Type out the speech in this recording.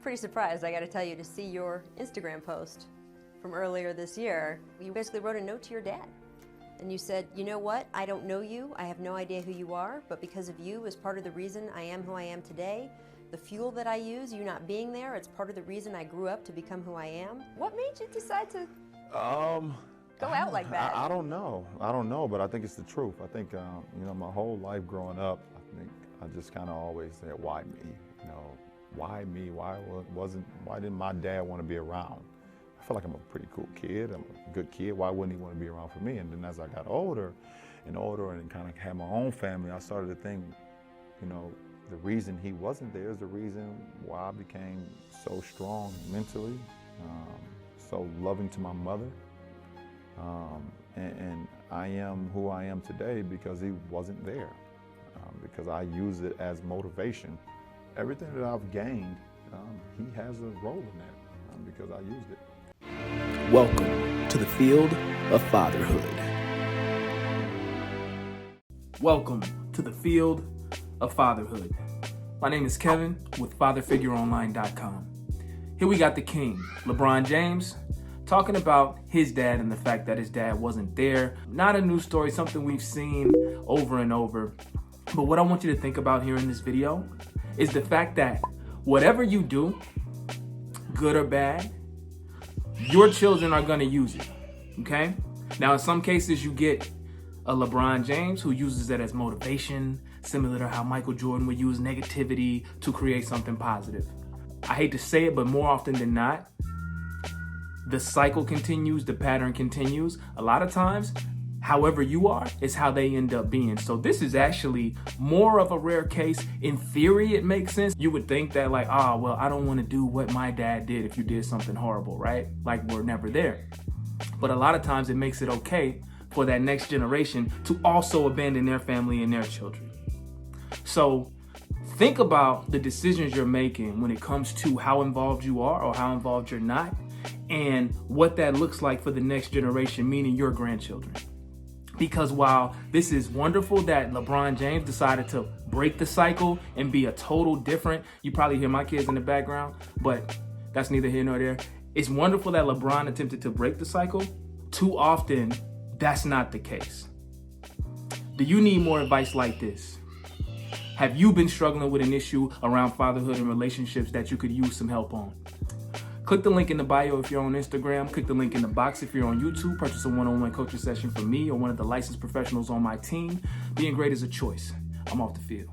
pretty surprised, I gotta tell you, to see your Instagram post from earlier this year. You basically wrote a note to your dad. And you said, you know what, I don't know you, I have no idea who you are, but because of you is part of the reason I am who I am today. The fuel that I use, you not being there, it's part of the reason I grew up to become who I am. What made you decide to go out like that? I don't know, but I think it's the truth. I think, my whole life growing up, I think I just kind of always said, why me? Why me? Why didn't my dad want to be around? I feel like I'm a pretty cool kid. I'm a good kid. Why wouldn't he want to be around for me? And then as I got older and kind of had my own family, I started to think, the reason he wasn't there is the reason why I became so strong mentally, so loving to my mother. And I am who I am today because he wasn't there, because I use it as motivation. Everything that I've gained, he has a role in that because I used it. Welcome to the field of fatherhood. Welcome to the field of fatherhood. My name is Kevin with fatherfigureonline.com. Here we got the king, Lebron James, talking about his dad and the fact that his dad wasn't there. Not a new story, something we've seen over and over. But what I want you to think about here in this video is the fact that whatever you do, good or bad, your children are going to use it, okay? Now, in some cases, you get a LeBron James who uses that as motivation, similar to how Michael Jordan would use negativity to create something positive. I hate to say it, but more often than not, the cycle continues, the pattern continues. A lot of times, however you are is how they end up being. So this is actually more of a rare case. In theory, it makes sense. You would think that I don't want to do what my dad did if you did something horrible, right? Like we're never there. But a lot of times it makes it okay for that next generation to also abandon their family and their children. So think about the decisions you're making when it comes to how involved you are or how involved you're not, and what that looks like for the next generation, meaning your grandchildren. Because while this is wonderful that LeBron James decided to break the cycle and be a total different, you probably hear my kids in the background, but that's neither here nor there. It's wonderful that LeBron attempted to break the cycle. Too often, that's not the case. Do you need more advice like this? Have you been struggling with an issue around fatherhood and relationships that you could use some help on? Click the link in the bio if you're on Instagram. Click the link in the box if you're on YouTube. Purchase a one-on-one coaching session from me or one of the licensed professionals on my team. Being great is a choice. I'm off the field.